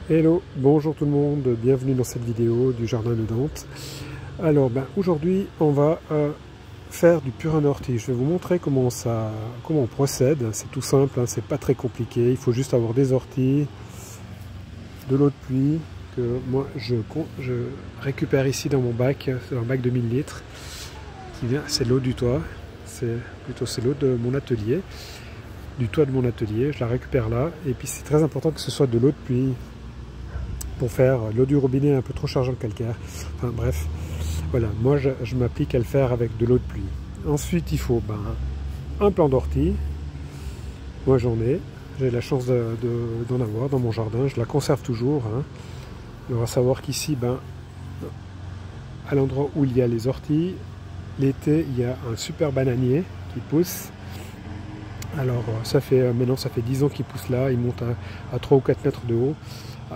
Hello, bonjour tout le monde, bienvenue dans cette vidéo du jardin de Dante. Alors aujourd'hui on va faire du purin d'ortie. Je vais vous montrer comment on procède. C'est tout simple, hein, c'est pas très compliqué. Il faut juste avoir des orties, de l'eau de pluie que moi je récupère ici dans mon bac, c'est un bac de 1000 litres. C'est l'eau du toit, c'est l'eau de mon atelier, du toit de mon atelier. Je la récupère là et puis c'est très important que ce soit de l'eau de pluie. Pour faire l'eau du robinet un peu trop chargée en calcaire. Enfin bref, voilà, moi je m'applique à le faire avec de l'eau de pluie. Ensuite il faut un plant d'ortie. Moi j'ai la chance d'en avoir dans mon jardin, je la conserve toujours. Hein. On va savoir qu'ici, à l'endroit où il y a les orties, l'été il y a un super bananier qui pousse. Alors maintenant ça fait 10 ans qu'il pousse là, il monte à 3 ou 4 mètres de haut.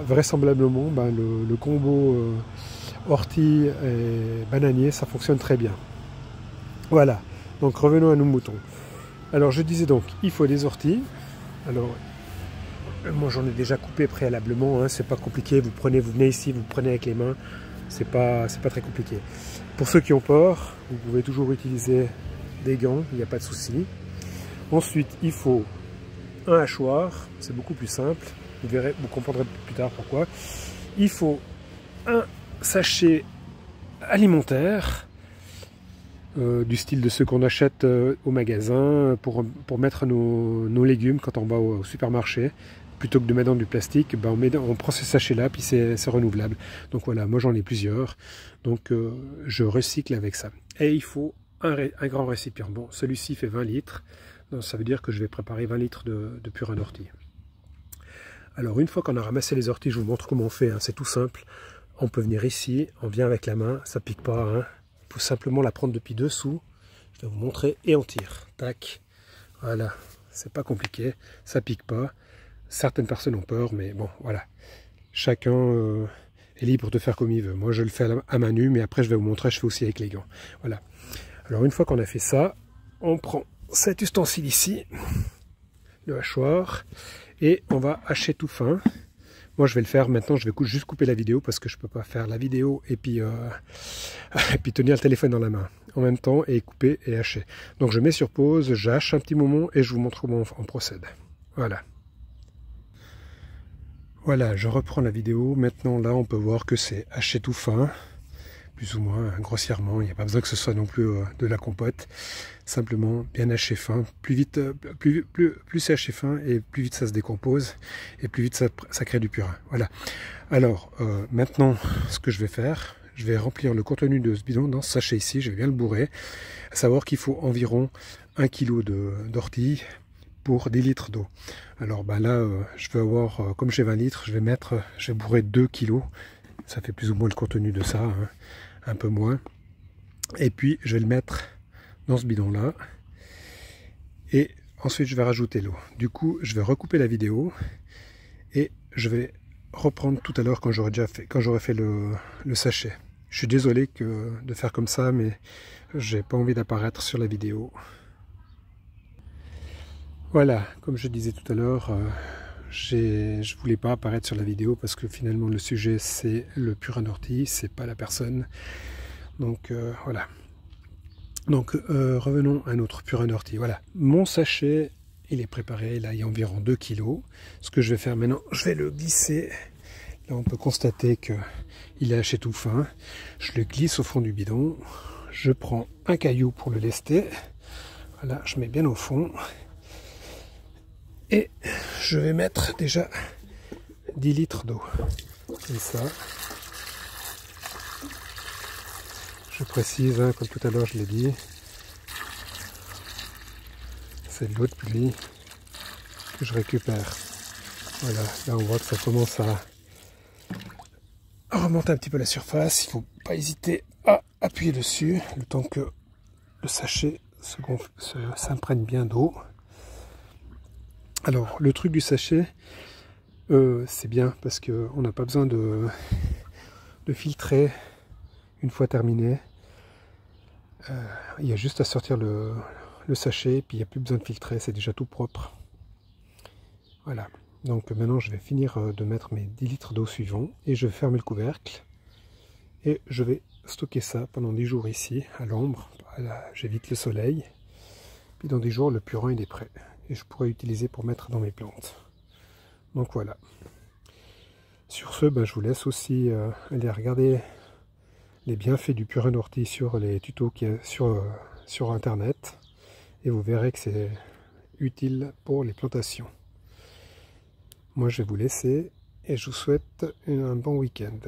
Vraisemblablement, le combo ortie et bananier, ça fonctionne très bien. Voilà, donc revenons à nos moutons. Alors je disais donc, il faut des orties. Alors, moi j'en ai déjà coupé préalablement, hein, c'est pas compliqué, vous venez ici, vous prenez avec les mains, c'est pas très compliqué. Pour ceux qui ont peur, vous pouvez toujours utiliser des gants, il n'y a pas de souci. Ensuite, il faut un hachoir, c'est beaucoup plus simple. Vous verrez, vous comprendrez plus tard pourquoi. Il faut un sachet alimentaire du style de ceux qu'on achète au magasin pour mettre nos légumes quand on va au supermarché. Plutôt que de mettre dans du plastique, on prend ces sachets-là, puis c'est renouvelable. Donc voilà, moi j'en ai plusieurs. Donc je recycle avec ça. Et il faut un grand récipient. Bon, celui-ci fait 20 litres. Donc, ça veut dire que je vais préparer 20 litres de purin d'ortie. Alors une fois qu'on a ramassé les orties, je vous montre comment on fait, hein, c'est tout simple. On peut venir ici, on vient avec la main, ça pique pas. Hein. Il faut simplement la prendre depuis dessous. Je vais vous montrer et on tire. Tac, voilà, c'est pas compliqué, ça pique pas. Certaines personnes ont peur, mais bon, voilà. Chacun est libre de faire comme il veut. Moi je le fais à main nue, mais après je vais vous montrer, je fais aussi avec les gants. Voilà. Alors une fois qu'on a fait ça, on prend cet ustensile ici, le hachoir, et on va hacher tout fin. Moi je vais le faire maintenant, je vais juste couper la vidéo parce que je ne peux pas faire la vidéo et puis, et puis tenir le téléphone dans la main en même temps et couper et hacher. Donc je mets sur pause, j'hache un petit moment et je vous montre comment on procède. Voilà. Voilà, je reprends la vidéo. Maintenant là on peut voir que c'est haché tout fin. Plus ou moins, hein, grossièrement, il n'y a pas besoin que ce soit non plus de la compote, simplement bien haché fin, plus vite, plus c'est haché fin et plus vite ça se décompose et plus vite ça crée du purin. Voilà. Alors maintenant, ce que je vais faire, je vais remplir le contenu de ce bidon dans ce sachet ici, je vais bien le bourrer, à savoir qu'il faut environ 1 kg d'ortie pour 10 litres d'eau. Alors là, je vais avoir, comme j'ai 20 litres, je vais bourrer 2 kg. Ça fait plus ou moins le contenu de ça, hein, un peu moins. Et puis je vais le mettre dans ce bidon là. Et ensuite je vais rajouter l'eau. Du coup je vais recouper la vidéo. Et je vais reprendre tout à l'heure quand j'aurai fait le sachet. Je suis désolé de faire comme ça, mais j'ai pas envie d'apparaître sur la vidéo. Voilà, comme je disais tout à l'heure, je voulais pas apparaître sur la vidéo parce que finalement le sujet c'est le purin d'ortie, c'est pas la personne. Donc voilà. Donc revenons à notre purin d'ortie. Voilà, mon sachet il est préparé, là il y a environ 2 kg. Ce que je vais faire maintenant, je vais le glisser. Là on peut constater que il est haché tout fin. Je le glisse au fond du bidon. Je prends un caillou pour le lester. Voilà, je mets bien au fond. Et je vais mettre déjà 10 litres d'eau. Comme ça. Je précise, hein, comme tout à l'heure je l'ai dit, c'est de l'eau de pluie que je récupère. Voilà, là on voit que ça commence à remonter un petit peu la surface. Il ne faut pas hésiter à appuyer dessus, le temps que le sachet s'imprègne bien d'eau. Alors, le truc du sachet, c'est bien parce qu'on n'a pas besoin de filtrer une fois terminé. Il y a juste à sortir le sachet, puis il n'y a plus besoin de filtrer, c'est déjà tout propre. Voilà. Donc maintenant je vais finir de mettre mes 10 litres d'eau suivants et je vais fermer le couvercle et je vais stocker ça pendant 10 jours ici à l'ombre. J'évite le soleil. Puis dans 10 jours le purin il est prêt et je pourrai l'utiliser pour mettre dans mes plantes. Donc voilà. Sur ce, je vous laisse aussi aller regarder les bienfaits du purin d'ortie sur les tutos qu'il y a sur internet et vous verrez que c'est utile pour les plantations. Moi je vais vous laisser et je vous souhaite un bon week-end.